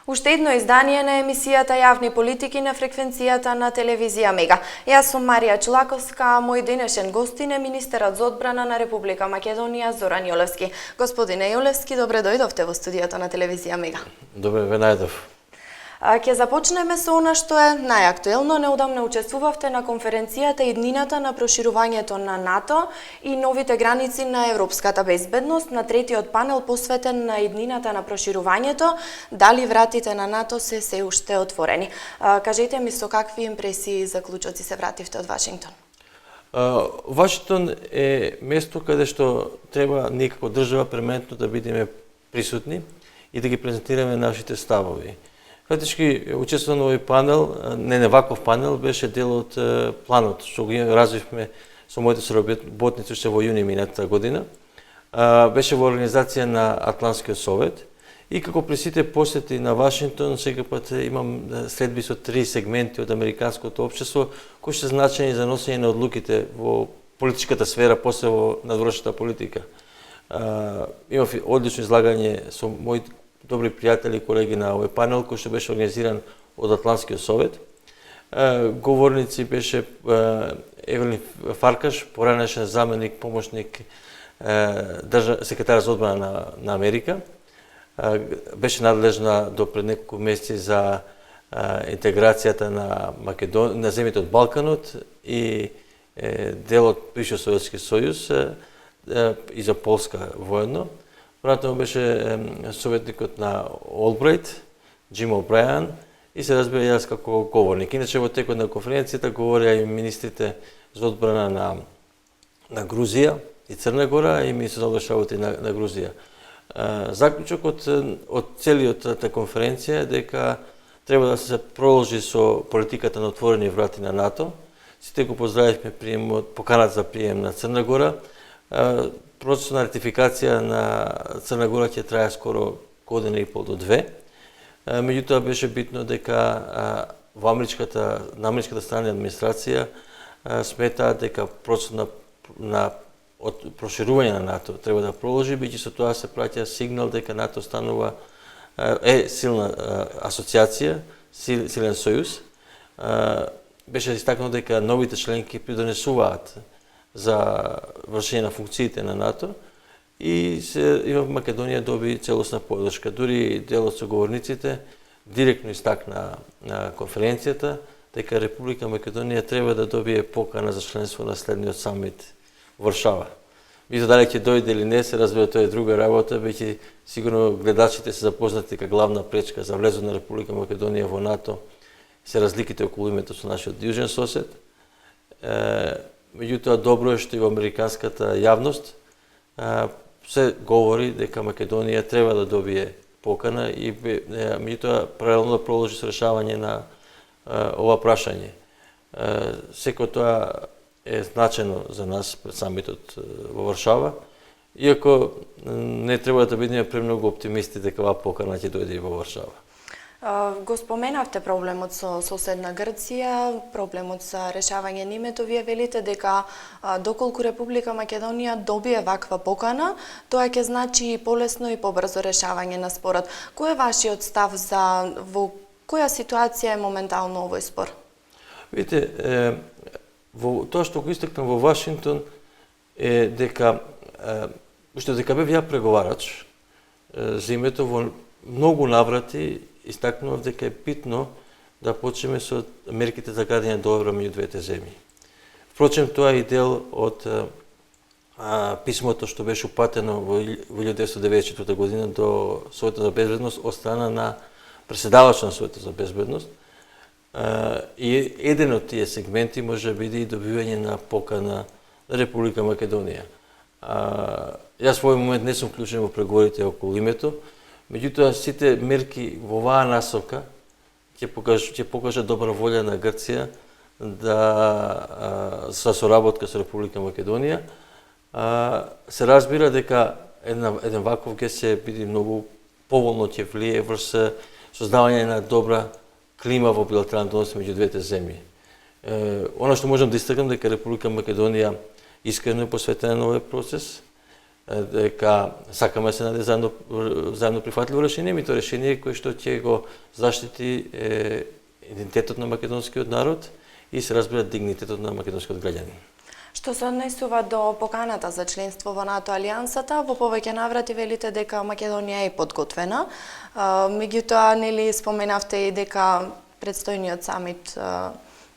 Уште едно издание на емисијата Јавни политики на фреквенцијата на телевизија Мега. Јас сум Марија Чулаковска, а мој денешен гостин е министерот за одбрана на Република Македонија Зоран Јолевски. Господине Јолевски, добре дојдовте во студиото на телевизија Мега. Добре ве најдов. Ќе започнеме со она што е најактуелно. Неодамна учествувавте на конференцијата Иднината на проширувањето на НАТО и новите граници на европската безбедност, на третиот панел посветен на иднината на проширувањето, дали вратите на НАТО се уште отворени. Кажете ми со какви импресии и заклучоци се вративте од Вашингтон? Вашингтон е место каде што треба ние како држава перманентно да бидеме присутни и да ги презентираме нашите ставови. Фактички учествувам на овој панел, не ваков панел, беше дел од планот што го развивме со моите соработници уште во јуни минатата година. Беше во организација на Атлантскиот совет и како при сите посети на Вашингтон секој пат имам следби со 3 сегменти од американското општество кои се значени за носење на одлуките во политичката сфера, после во надворешната политика. Имав одлично излагање со мои добри пријатели и колеги на овој панел кој што беше организиран од Атлантскиот совет. Говорници беше Евелин Фаркаш, поранешен заменик, помошник секретар за одбрана на Америка. Беше надлежна до пред неколку месеци за интеграцијата на земјите од Балканот и дел од бившиот Советски сојуз и за Полска воедно. Понатаму беше советникот на Олбрайт, Джим О'Брајан, и се разбира јас како говорник. Иначе во текот на конференцијата говореа и министрите за одбрана на Грузија и Црна Гора и министрот за одбрански работи на Грузија. Заклучокот од целиот конференција е дека треба да се продолжи со политиката на отворени врати на НАТО. Сите го поздравивме приемот, поканата за прием на Црна Гора. Процесот на ратификација на Црна Гора ќе трае скоро година и пол до 2. Меѓутоа беше битно дека во на америкската страна администрација сметаат дека процесот на проширување на НАТО треба да продолжи, бидејќи со тоа се праќа сигнал дека НАТО станува силна асоциација, силен сојуз. Беше истакнато дека новите членки придонесуваат за вршење на функциите на НАТО и Македонија доби целосна поддршка. Дури дел од соговорниците директно истакна на конференцијата дека Република Македонија треба да добие покана за членство на следниот самит во Варшава. Мислам дали ќе дојде или не, се разбира, тоа е друга работа, веќе сигурно гледачите се запознати дека главна пречка за влезот на Република Македонија во НАТО се разликите околу името со нашиот јужен сосед. Меѓутоа, добро е што и во американската јавност се говори дека Македонија треба да добие покана и меѓутоа паралелно да продолжи со решавање на ова прашање. Секој тоа е значено за нас пред самитот во Варшава, иако не треба да бидеме премногу оптимисти дека оваа покана ќе дојде и во Варшава. Го споменавте проблемот со соседна Грција, проблемот за решавање на името. Вие велите дека доколку Република Македонија добие ваква покана, тоа ќе значи и полесно и побрзо решавање на спорот. Кој е вашиот став за во која ситуација е моментално овој спор? Видите, тоа што го истакнам во Вашингтон е дека уште дека бев ја преговарач за името, во многу наврати истакнував дека е битно да почнеме со мерките за градење договор меѓу двете земји. Впрочем, тоа е и дел од писмото што беше упатено во 1994 година до Советот за безбедност од страна на претседавачот на Советот за безбедност. И еден од тие сегменти може да биде и добивање на покана на Република Македонија. Јас во овој момент не сум вклучен во преговорите околу името, меѓутоа сите мерки во оваа насока ќе покажат добра волја на Грција за соработка со Република Македонија. Се разбира дека еден ваков гест ќе биде многу поволно ќе влие врз создавање на добра клима во билатералните односи меѓу двете земји. Она што можам да истакнам дека Република Македонија искрено е посветена на овој процес дека сакаме се најде заедно прифатливо решение, ми тоа решение кое што ќе го заштити идентитетот на македонскиот народ и се разбира дигнитетот на македонскиот граѓанин. Што се однесува до поканата за членство во НАТО алијансата, во повеќе наврати велите дека Македонија е подготвена. Меѓутоа, нели споменавте и дека предстојниот самит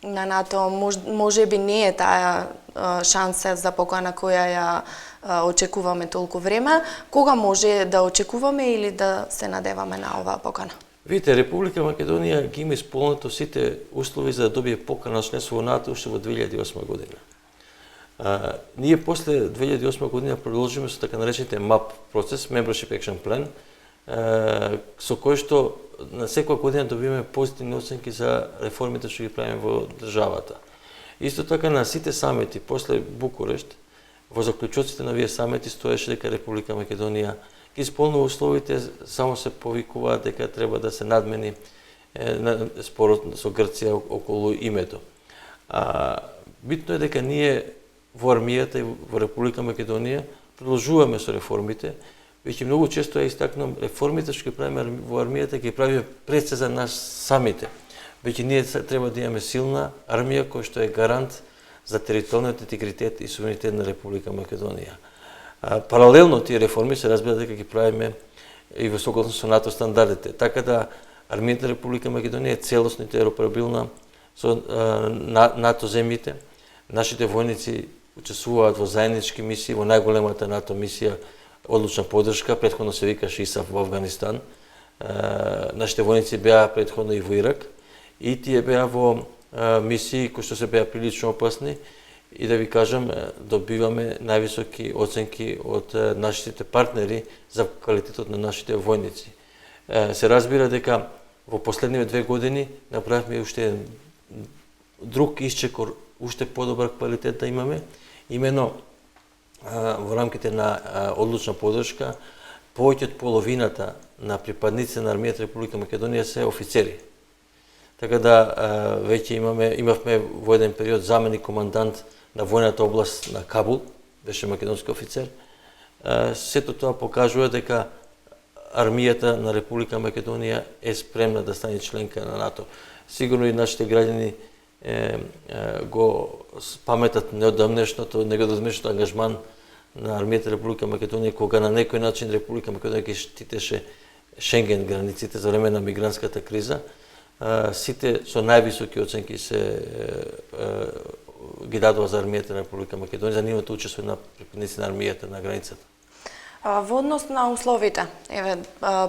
на НАТО може би не е таа шанса за покана која ја очекуваме толку време. Кога може да очекуваме или да се надеваме на оваа покана? Видите, Република Македонија ги има исполнето сите услови за да добие покана за членство во НАТО уште во 2008 година. Ние после 2008 година продолжиме со така наречените МАП процес, Membership Action Plan, со кој што на секоја година добиваме позитивни оценки за реформите што ги правиме во државата. Исто така на сите самити после Букурешт, во заклучоците на овие самити стоеше дека Република Македонија ги исполнува условите, само се повикува дека треба да се надмени спорот со Грција околу името. Битно е дека ние во армијата и во Република Македонија продолжуваме со реформите. Веќе многу често ја истакнам, реформите што ги правиме во армијата ги правиме пред се за нас самите. Веќе ние треба да имаме силна армија која што е гарант за територијалниот интегритет и суверенитет на Република Македонија. Паралелно тие реформи се разбира дека ги правиме и во согласно со НАТО стандардите. Така да армијата на Република Македонија е целосно интероперабилна со НАТО земјите. Нашите војници учествуваат во заеднички мисии, во најголемата НАТО мисија одлучна поддршка, претходно се викаше ИСАФ во Афганистан. Нашите војници беа претходно и во Ирак и тие беа во мисии кои што се беа прилично опасни и да ви кажам, добиваме највисоки оценки од нашите партнери за квалитетот на нашите војници. Се разбира дека во последниве 2 години направивме уште друг исчекор, уште подобар квалитет да имаме, имено во рамките на одлучна поддршка, повеќе од половината на припадници на армијата Република Македонија се офицери. Така да веќе имавме во еден период заменик командант на војната област на Кабул, беше македонски офицер. Сето тоа покажува дека армијата на Република Македонија е спремна да стане членка на НАТО. Сигурно и нашите граѓани го паметат неодамнешното ангажман на армијата Република Македонија, кога на некој начин Република Македонија ги штитеше Шенген границите за време на мигрантската криза. Сите со највисоки оценки се ги дадува за армијата на Република Македонија, за нивното учество на припадници на армијата на границата. Во однос на условите,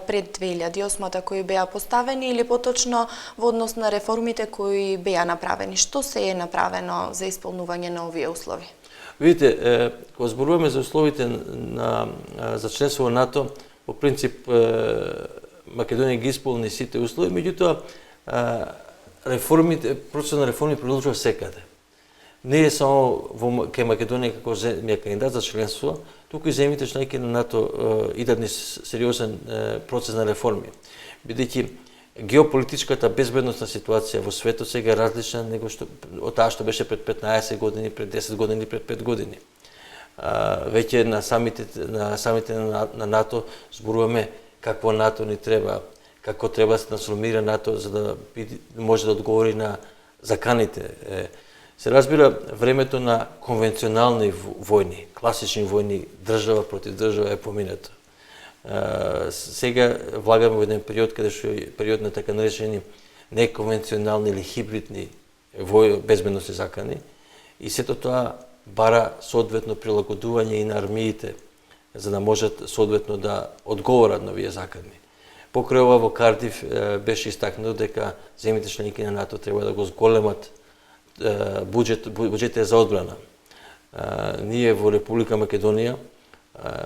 пред 2008-та кои беа поставени или поточно во однос на реформите кои беа направени, што се е направено за исполнување на овие услови? Видите, кога зборуваме за условите за членство во НАТО, по принцип Македонија ги исполни сите услови, меѓутоа процесот на реформи продолжува секаде. Не е само кај Македонија како земја кандидат за членство, туку и земјите членки на НАТО идат низ сериозен процес на реформи. Бидејќи геополитичката безбедносна ситуација во светот сега е различна него од таа што беше пред 15 години, пред 10 години, пред 5 години. Веќе на самите на НАТО зборуваме какво НАТО ни треба, како треба да се трансформира НАТО за да може да одговори на заканите. Се разбира, времето на конвенционални војни, класични војни, држава против држава е поминато. Сега влагаме во еден период каде што е период на така наречени неконвенционални или хибридни безбедносни закани и сето тоа бара соодветно прилагодување и на армиите за да можат соодветно да одговорат на овие закани. Покрај ова во Кардиф беше истакнато дека земјите членки на НАТО треба да го зголемат буџетите за одбрана. Ние во Република Македонија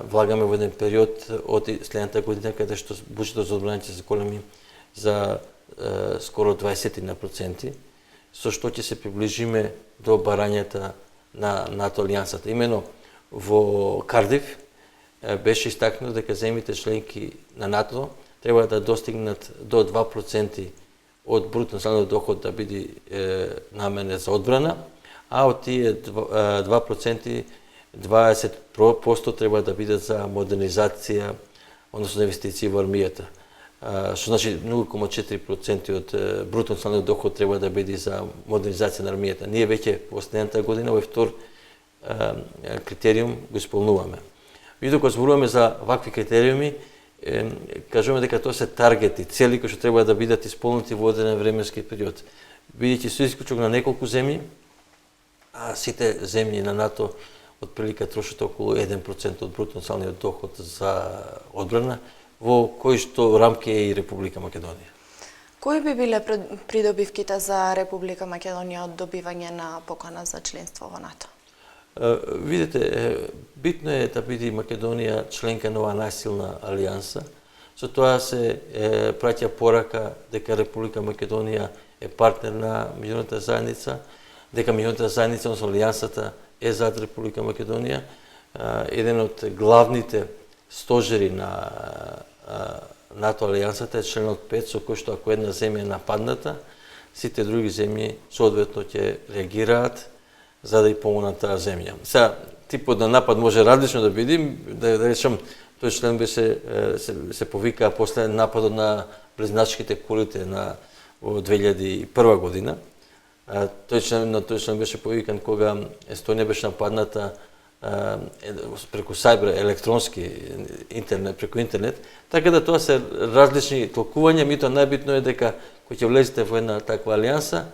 влагаме во еден период од следната година каде што буџетот за одбрана ќе се зголеми за скоро 20%, со што ќе се приближиме до барањата на НАТО алијансата. Имено во Кардиф беше истакнато дека земјите членки на НАТО треба да достигнат до 2% од брутно националниот доход да биде наменет за одбрана, а од тие 2% 20% треба да бидат за модернизација, односно инвестиции во армијата. Што значи 0,4% од бруто националниот доход треба да биде за модернизација на армијата. Ние веќе последната година овој втор критериум го исполнуваме. Видно кога зборуваме за вакви критериуми, кажуваме дека тоа се таргети, цели кои што треба да бидат исполнети во одреден временски период. Бидејќи со исклучок на неколку земји, а сите земји на НАТО отприлика трошат околу 1% од бруто националниот доход за одбрана, во кои што рамки е и Република Македонија. Кои би биле придобивките за Република Македонија од добивање на покана за членство во НАТО? Видите, битно е да биде Македонија членка на оваа најсилна алијанса. Со тоа се праќа порака дека Република Македонија е партнер на меѓународната заедница, дека меѓународната заедница, односно алијансата, е зад Република Македонија. Еден од главните стожери на НАТО алијансата е членот 5, со кој што ако една земја е нападната, сите други земји соодветно ќе реагираат за да ја помогнат таа земја. Сега, типот на напад може различно да биде, да речем, тој член се повика после нападот на близначките кулите во 2001 година. Тој член беше повикан кога Естонија беше нападната преку сајбер, електронски интернет, преку интернет, така да тоа се различни толкувања, меѓутоа најбитно е дека кога ќе влезете во една таква алијанса,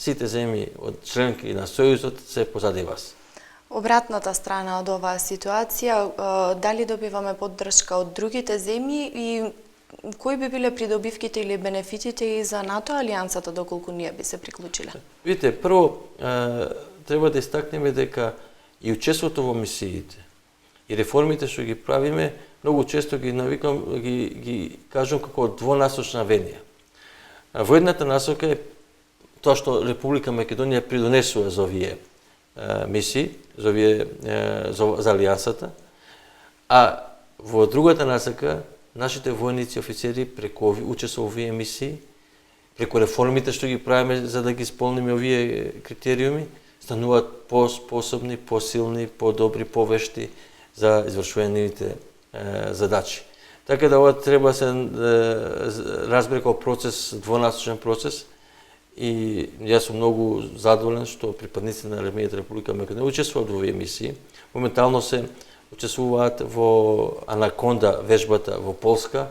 сите земји од членки на Сојузот се позади вас. Обратната страна од оваа ситуација, дали добиваме поддршка од другите земји и кои би биле придобивките или бенефитите и за НАТО алијансата доколку ние би се приклучиле? Видите, прво треба да истакнеме дека и учеството во мисиите и реформите што ги правиме, многу често ги кажам како двонасочна венија. Во едната насока е тоа што Република Македонија придонесува за овие мисии, за алијансата, а во другата насока нашите војници и офицери преку учество во овие мисии, преку реформите што ги правиме за да ги исполниме овие критериуми, стануваат по-способни, по-силни, по-добри, повешти за извршување нивните задачи. Така да ова треба се разбере како процес, двонасочен процес, и јас сум многу задоволен што припадници на армијата Република Македонија учествуваат во овие мисии. Моментално се учествуваат во Анаконда вежбата во Полска,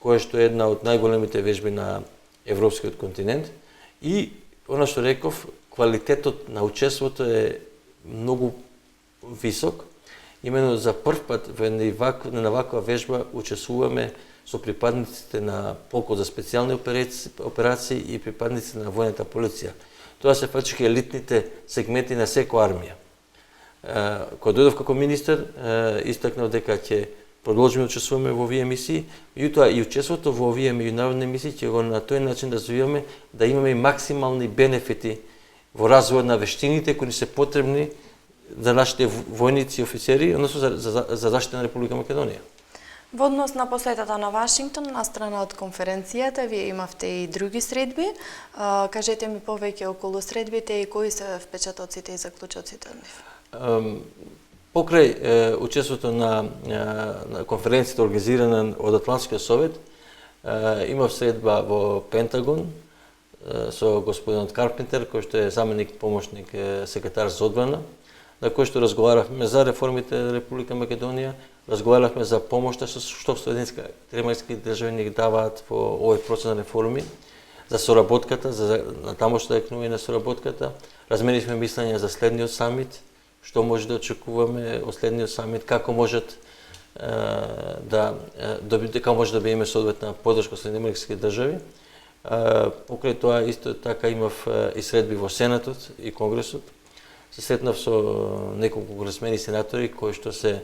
која што е една од најголемите вежби на европскиот континент, и она што реков, квалитетот на учеството е многу висок. Именно за прв пат во една ваква вежба учествуваме со припадниците на полкот за специјални операции и припадниците на војната полиција. Тоа се фактички елитните сегменти на секоја армија. Кога дојдов како министер, истакнав дека ќе продолжиме да учествуваме во овие мисии, меѓутоа и учеството во овие меѓународни мисии ќе го на тој начин да развиваме да имаме и максимални бенефити во развојот на вештините кои се потребни за нашите војници и офицери, односно за заштита на Република Македонија. Во однос на посетата на Вашингтон, настрана од конференцијата, вие имавте и други средби. Кажете ми повеќе околу средбите и кои се впечатоците и заклучоците од нив? Покрај учеството на конференцијата организирана од Атлантскиот совет, имав средба во Пентагон со господинот Карпентер, кој што е заменик помошник секретар за одбрана, на кој што разговаравме за реформите на Република Македонија, разговаравме за помошта што тремајски држави ни даваат во овој процес на реформи, за соработката, за тамошната економија на соработката. Разменивме мислења за следниот самит, што може да очекуваме од следниот самит, како можат како може да биеме соодветна поддршка од Соединените држави. Покрај тоа исто така имав и средби во Сенатот и Конгресот. Се сретнав со неколку конгресмени сенатори кои што се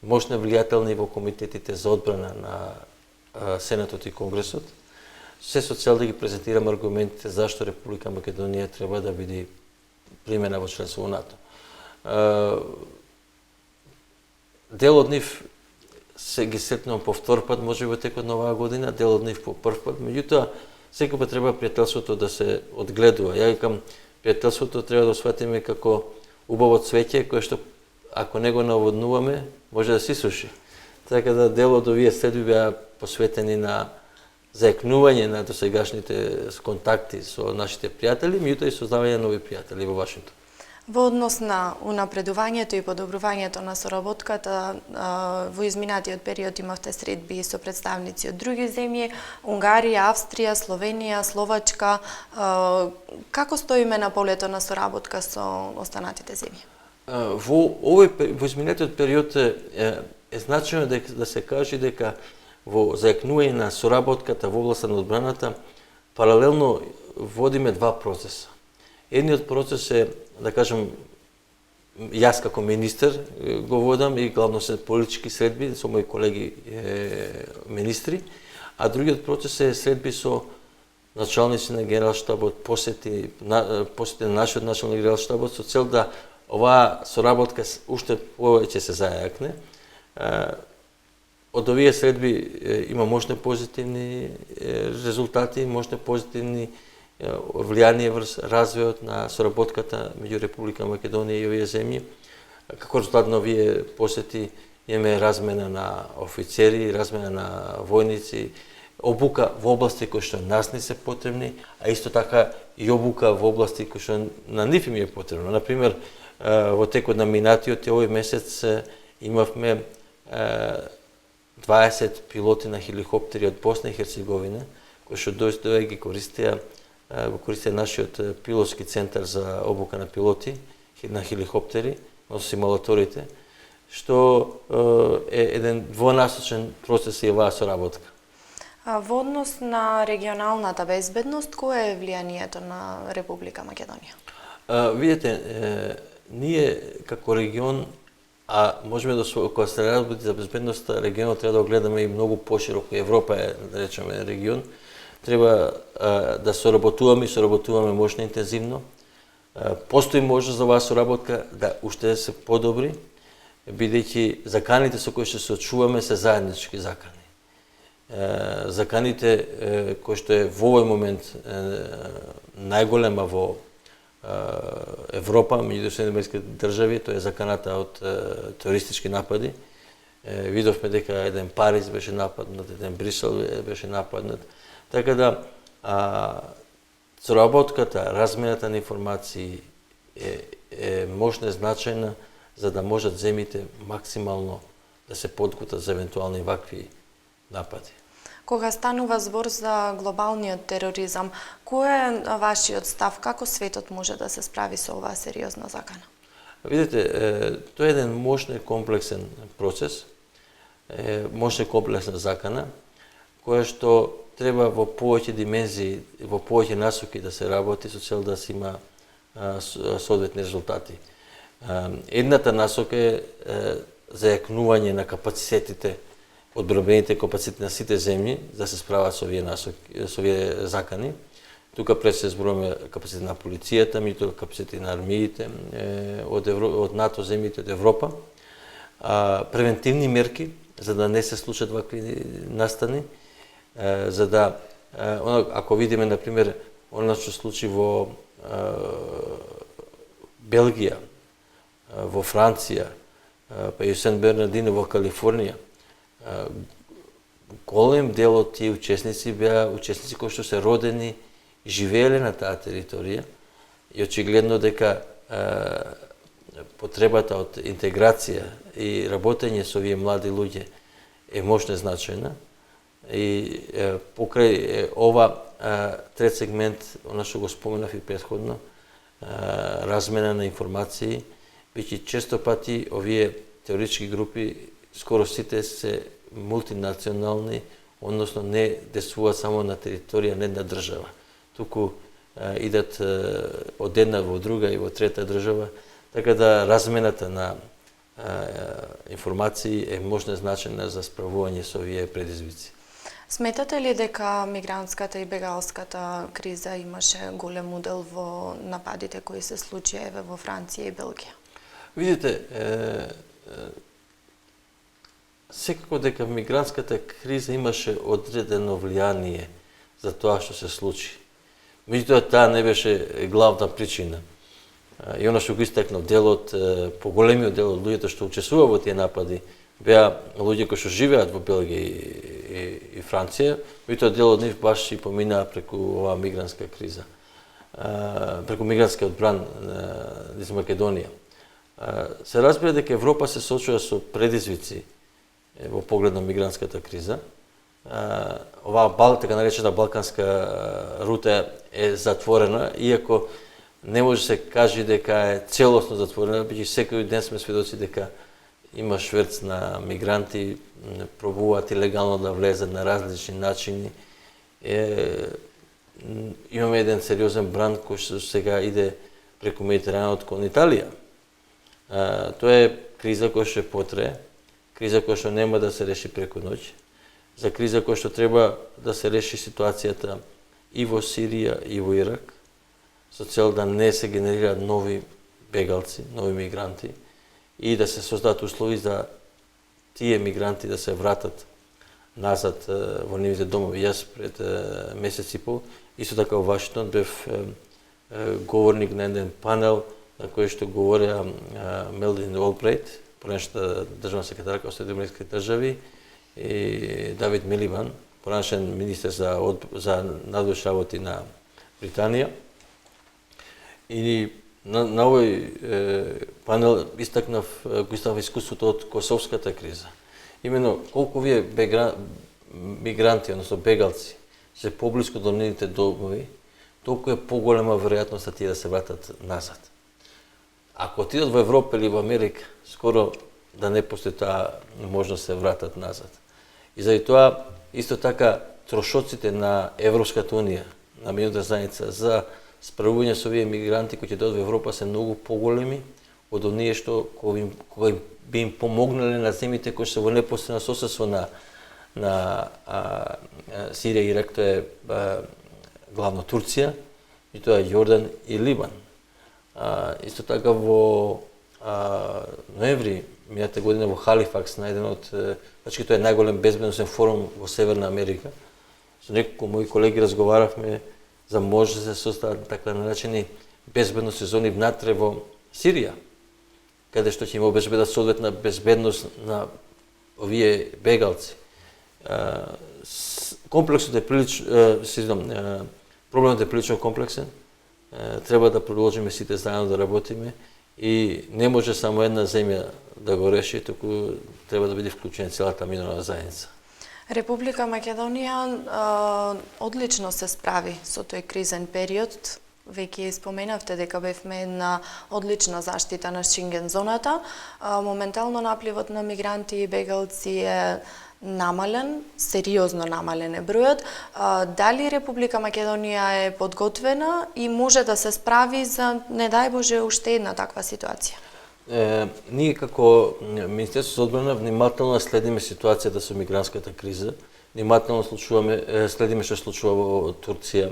мощно влијателни во комитетите за одбрана на Сенатот и Конгресот. Се со цел да ги презентирам аргументите зашто Република Македонија треба да биде примена во членство во НАТО. Дел од нив се ги сретнувам по втор пат, може би во текот на оваа година, дел од нив по прв пат, меѓутоа секој пат треба пријателството да се одгледува. Ја викам, пријателството треба да сватиме како убаво цвеќе кое што ако не го наводнуваме, може да се исуши. Така да дел од овие следби беа посветени на заекнување на досегашните контакти со нашите пријатели, меѓутоа и создавање на нови пријатели во Вашингтон. Во однос на унапредувањето и подобрувањето на соработката, во изминатиот период имавте средби со представници од други земји, Унгарија, Австрија, Словенија, Словачка. Како стоиме на полето на соработка со останатите земји? Во изминатиот период е значено да се каже дека во заекнување на соработката во областа на одбраната паралелно водиме два процеса. Едниот процес е, да кажем, јас како министер го водам и главно се политички средби со мои колеги министри, а другиот процес е средби со началници на генералштабот, посети на нашиот началник генералштабот со цел да оваа соработка уште повеќе се зајакне. Од овие средби има можни позитивни резултати, можни позитивни влијание врз развојот на соработката меѓу Република Македонија и овие земји. Како резултат на овие посети имаме размена на офицери, размена на војници, обука во области кои што нас не се потребни, а исто така и обука во области кои што на нив им е потребно. Например, во текот на минатиот овој месец имавме 20 пилоти на хеликоптери од Босна и Херцеговина, кои што дојдоа ги користеа нашиот пилотски центар за обука на пилоти на хеликоптери, на симулаторите, што е еден двонасочен процес и оваа соработка. Во однос на регионалната безбедност, кое е влијанието на Република Македонија? Видете, ние како регион, а можеме да кога се работи за безбедноста, регионот треба да го гледаме и многу пошироко. Европа е, да речеме, регион. Треба да соработуваме можно интензивно. Постои можност за оваа соработка да уште се подобри, бидејќи заканите со кои што се очуваме се заеднички закани. Заканите кои што е во овој момент најголема во Европа, меѓу Соединетите држави, тоа е заканата од терористички напади. Видовме дека еден Париз беше нападнат, еден Брисел беше нападнат. Така да, соработката, размената на информации е можна и значајна за да можат земјите максимално да се подготват за евентуални вакви напади. Кога станува збор за глобалниот тероризам, кој е вашиот став? Како светот може да се справи со оваа сериозна закана? Видите, тоа е еден мощен комплексен процес, мощна комплексна закана, која што треба во повеќе димензии, во повеќе насоки да се работи со цел да се има соодветни резултати. Едната насока е зајакнување на капацитетите, одбранбените капацитети на сите земји да се справат со овие закани. Тука пред се зборуваме капацитет на полицијата, меѓутоа капацитет на армиите од НАТО земјите од Европа. Превентивни мерки за да не се случат вакви настани, за да ако видиме например она што случи во Белгија, во Франција, па и Сен Бернардино во Калифорнија, голем дел од тие учесници беа учесници кои што се родени и живееле на таа територија и очигледно дека потребата од интеграција и работење со овие млади луѓе е можна и значајна. И покрај ова трет сегмент, она што го споменав и претходно, размена на информации, бидејќи често пати овие теоретички групи скоро сите се мултинационални, односно не действуваат само на територија на една држава. Туку идат од една во друга и во трета држава, така да размената на информации е можна значајна за справување со овие предизвици. Сметате ли дека мигрантската и бегалската криза имаше голем удел во нападите кои се случија во Франција и Белгија? Видите, секако дека мигрантската криза имаше одредено влијание за тоа што се случи. Меѓутоа, таа не беше главна причина. И оно што го истакнав, делот, поголемиот дел од луѓето што учествува во тие напади, беа луѓе кои што живеат во Белгија и Франција, меѓутоа дел од нив баш и поминаа преку оваа мигрантска криза, преку мигрантскиот бран низ Македонија. Се разбира дека Европа се соочува со предизвици во поглед на мигрантската криза. Оваа така наречена балканска рута е затворена, иако не може се каже дека е целосно затворена, бидејќи секој ден сме сведоци дека има шверц на мигранти, пробуваат илегално да влезат на различни начини. Имаме еден сериозен бран кој што сега иде преку Медитеранот кон Италија. Тоа е криза која што потрае, криза која што нема да се реши преку ноќ, за криза која што треба да се реши ситуацијата и во Сирија и во Ирак, со цел да не се генерираат нови бегалци, нови мигранти и да се создадат услови за тие мигранти да се вратат назад во нивните домови. Јас пред месец и пол, исто така во Вашингтон, бев говорник на еден панел на кој што говореа Мелдин Олбрейт, поранешната државна секретарка од Соединетите држави, и Давид Милибан, поранешен министер за надвор работи на Британија. И на овој панел го истакнав искуството од косовската криза. Именно колку вие мигранти, односно бегалци, се поблиску до нивните домови, толку е поголема веројатност да тие да се вратат назад. Ако отидат во Европа или во Америка, скоро да не постои таа можност да се вратат назад. И заради тоа, исто така, трошоците на Европската Унија, на меѓународната заедница за справување со овие мигранти кои ќе дојдат во Европа се многу поголеми од оние што кога би им помогнале на земјите кои се во непосредно соседство на Сирија и Ирак, тоа е главно Турција, и тоа е Јордан и Либан. Исто така во ноември мината година во Халифакс, на еден од, значи тоа е најголем безбедносен форум во Северна Америка. Со неколку мои колеги разговаравме за може да се создадат така наречени безбедносни зони внатре во Сирија, каде што ќе им обезбедат соодветна безбедност на овие бегалци. Комплексот е проблемот е прилично комплексен. Треба да продолжиме сите заедно да работиме и не може само една земја да го реши, туку треба да биде вклучена целата меѓународна заедница. Република Македонија одлично се справи со тој кризен период. Веќе споменавте дека бевме една одлична заштита на Шенген зоната. Моментално напливот на мигранти и бегалци е намален, сериозно намален е бројот. Дали Република Македонија е подготвена и може да се справи за, не дај Боже, уште една таква ситуација? Ние како Министерство за одбрана внимателно следиме ситуацијата со мигрантската криза, внимателно следиме што се случува во Турција,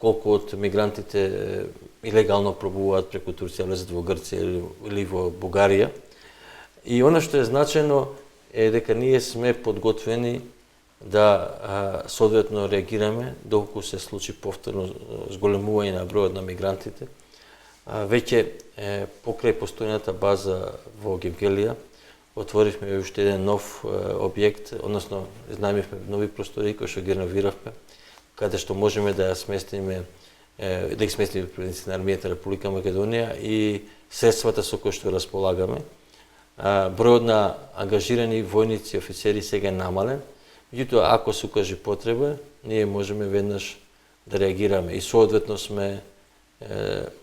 колку од мигрантите илегално пробуваат преку Турција, влезат во Грција или во Бугарија. И она што е значено е дека ние сме подготвени да соодветно реагираме доколку се случи повторно зголемување на бројот на мигрантите. Веќе покрај постојната база во Гевгелија отворивме уште еден нов објект, односно изнајмивме нови простори кои што ги реновиравме, каде што можеме да сместиме приpadnici на армијата Република Македонија и средствата со кои што располагаме. Бројот на ангажирани војници и офицери сега е намален, меѓутоа ако се укаже потреба, ние можеме веднаш да реагираме и соодветно сме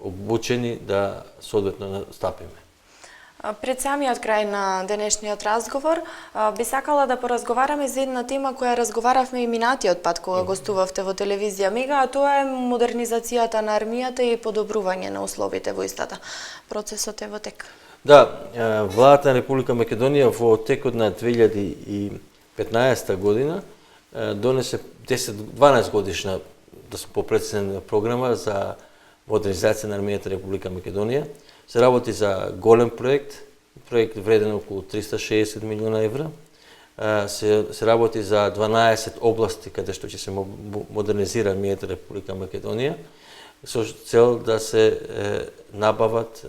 обучени да соодветно настапиме. Пред самиот крај на денешниот разговор, би сакала да поразговараме за една тема која разговаравме и минатиот пат кога гостувавте во телевизија Мега, а тоа е модернизацијата на армијата и подобрување на условите во истата. Процесот е во тек. Да, владата на Република Македонија во текот на 2015 година донесе 12 годишна, да се попрецизна, програма за модернизација на армијата Република Македонија. Се работи за голем проект вреден околу 360 милиона евра. Се работи за 12 области каде што ќе се модернизира армијата Република Македонија. со цел да се набават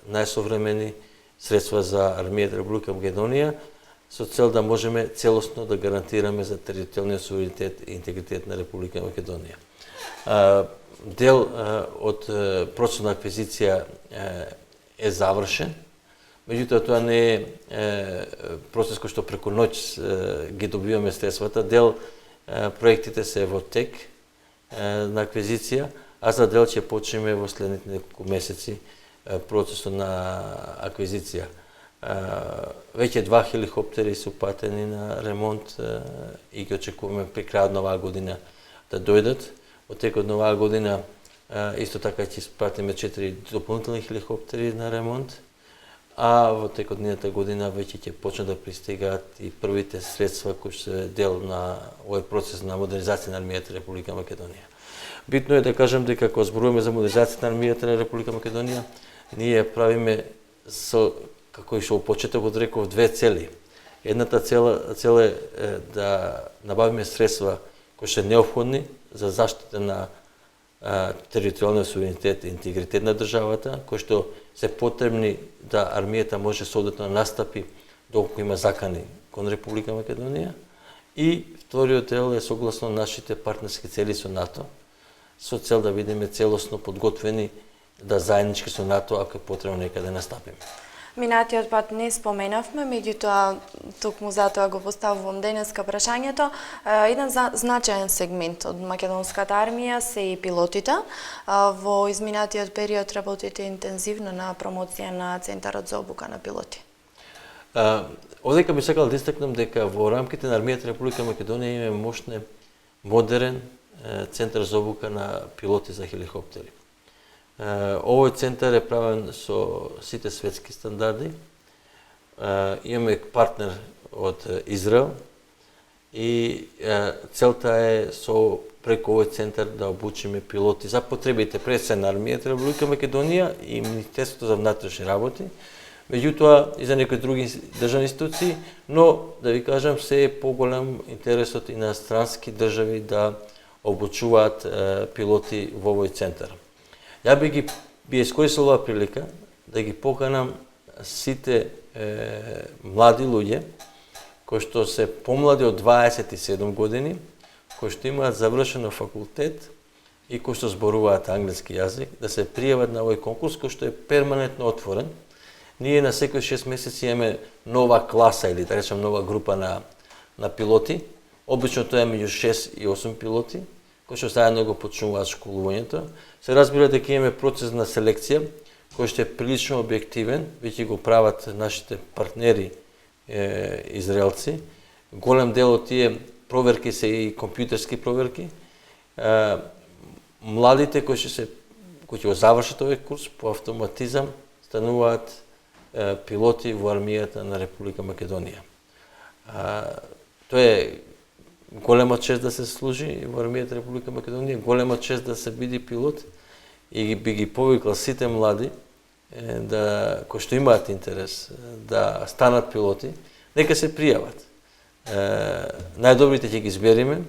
најсовремени средства за армијата Република Македонија, со цел да можеме целосно да гарантираме за територијалниот суверенитет и интегритет на Република Македонија. Дел од процесот на аквизиција е завршен, меѓутоа тоа не е процес кој што преку ноќ ги добиваме средствата. Дел проектите се во тек на аквизиција, а за дел ќе почнеме во следните неколку месеци процесот на аквизиција. Веќе 2 хеликоптери се упатени на ремонт и ги очекуваме при крајот на оваа година да дојдат. Во текот на оваа година исто така ќе испратиме 4 дополнителни хеликоптери на ремонт, а во текот на година веќе ќе почнат да пристигаат и првите средства кои се дел на овој процес на модернизација на армијата Република Македонија. Битно е да кажем дека кога зборуваме за модернизација на армијата на Република Македонија, ние правиме со, како и што во почетокот реков, две цели. Едната цел е да набавиме средства кои се неопходни за заштита на територијалниот суверенитет и интегритет на државата, кои што се потребни да армијата може соодветно да настапи доколку има закани кон Република Македонија. И вториот дел е согласно нашите партнерски цели со НАТО, со цел да бидеме целосно подготвени да заеднички со НАТО, ако е потребно некаде настапиме. Минатиот пат не споменавме, меѓутоа токму затоа го поставувам денеска прашањето. Еден значаен сегмент од македонската армија се и пилотите. Во изминатиот период работите интензивно на промоција на Центарот за обука на пилоти. Одека би сакал да истакнам дека во рамките на армијата Република Македонија имаме мощен, модерен центар за обука на пилоти за хеликоптери. Овој центар е правен со сите светски стандарди. Имаме партнер од Израел и целта е со преку овој центар да обучиме пилоти за потребите пред се на армијата Република Македонија и Министерството за внатрешни работи, меѓутоа и за некои други државни институции, но да ви кажам се е поголем интересот и на странски држави да обучуваат пилоти во овој центар. Ја би искористил оваа прилика да ги поканам сите млади луѓе кои што се помлади од 27 години, кои што имаат завршено факултет и кои што зборуваат англиски јазик, да се пријават на овој конкурс кој што е перманентно отворен. Ние на секој 6 месеци имаме нова класа или да речем нова група на пилоти. Обично тоа е меѓу 6 и 8 пилоти, кои што заедно го почнуваат школувањето. Се разбира дека имаме процес на селекција, кој што е прилично објективен, веќе го прават нашите партнери израелци. Голем дел од тие проверки се и компјутерски проверки. Младите кои ќе го завршат овој курс по автоматизам стануваат пилоти во армијата на Република Македонија. Тоа е голема чест да се служи во армијата Република Македонија, голема чест да се биде пилот и би ги повикал сите млади кои што имаат интерес да станат пилоти, нека се пријават. Најдобрите ќе ги избериме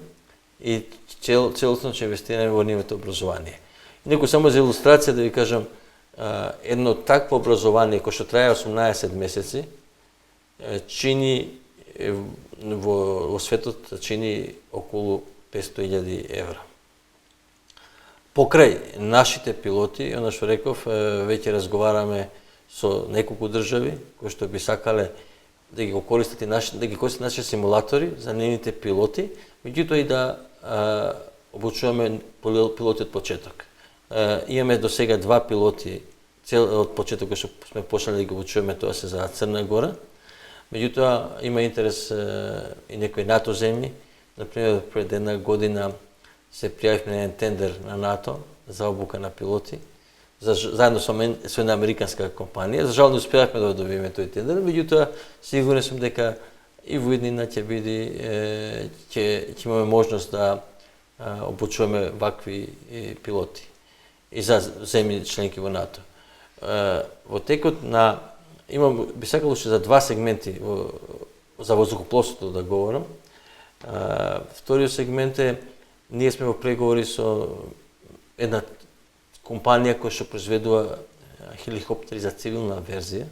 и целосно ќе инвестираме во нивното образование. Некој само за илустрација да ви кажам, едно такво образование кој што трае 18 месеци чини во светот чини околу 500.000 евра. Покрај нашите пилоти, она што реков, веќе разговараме со неколку држави кои што би сакале да ги користат нашите симулатори за нивните пилоти, меѓутоа и да обучуваме пилоти од почеток. Имаме до сега 2 пилоти од почеток што сме почнали да ги обучуваме, тоа се за Црна Гора. Меѓутоа има интерес и некои НАТО земји. Например, пред една година се пријавивме на еден тендер на НАТО за обука на пилоти, заедно со една американска компанија. За жал не успеавме да добиеме тој тендер, меѓутоа сигурен сум дека и во иднина ќе имаме можност да обучуваме вакви пилоти и за земји членки во НАТО. Во текот на би сакал уште за 2 сегменти за воздухопловството да говорам. Вториот сегмент е, ние сме во преговори со една компанија која што произведува хеликоптери за цивилна верзија,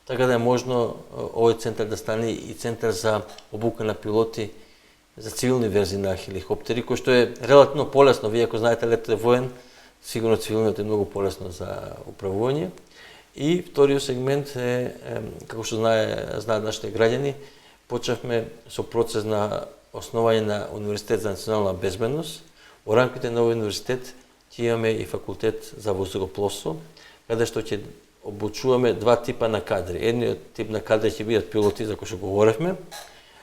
така да е можно овој центар да стане и центар за обука на пилоти за цивилни верзии на хеликоптери, кој што е релативно полесно. Вие ако знаете летот е воен, сигурно цивилниот е многу полесно за управување. И вториот сегмент е, како што знаат нашите граѓани, почнавме со процес на основање на Универзитет за национална безбедност. Во рамките на овој универзитет ќе имаме и факултет за воздухопловство, каде што ќе обучуваме два типа на кадри. Едниот тип на кадри ќе бидат пилоти, за кои што говоревме,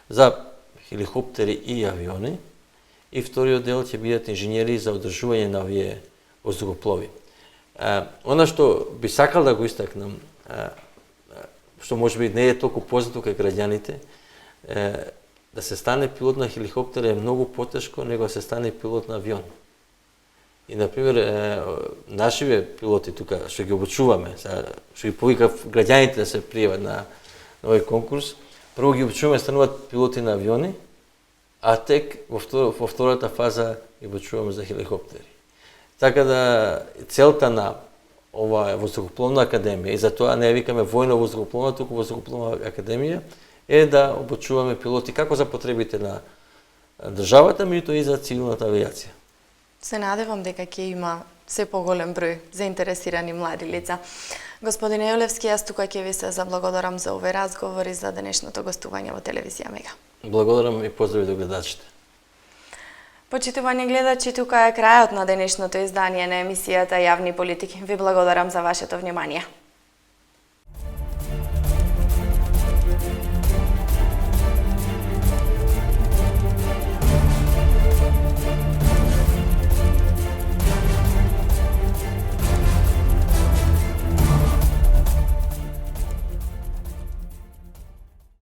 за хеликоптери и авиони, и вториот дел ќе бидат инженери за одржување на овие воздухоплови. Она што би сакал да го истакнам, што може би не е толку познато кај граѓаните, да се стане пилот на хеликоптер е многу потешко него да се стане пилот на авион. И, например, нашиве пилоти тука, што ги обучуваме, што ги повикав граѓаните да се пријават на овој конкурс, прво ги обучуваме стануваат пилоти на авиони, а тек во втората фаза ги обучуваме за хеликоптери. Така да целта на ова воздухопловна академија, и затоа не ја викаме војно воздухопловна, туку воздухопловна академија, е да обучуваме пилоти како за потребите на државата, меѓутоа и за цивилната авијација. Се надевам дека ќе има се поголем број заинтересирани млади лица. Господине Јолевски, јас тука ќе ви се заблагодарам за овој разговор и за денешното гостување во телевизија Мега. Благодарам и поздрави до гледачите. Почитувани гледачи, тука е крајот на денешното издание на емисијата Јавни политики. Ви благодарам за вашето внимание.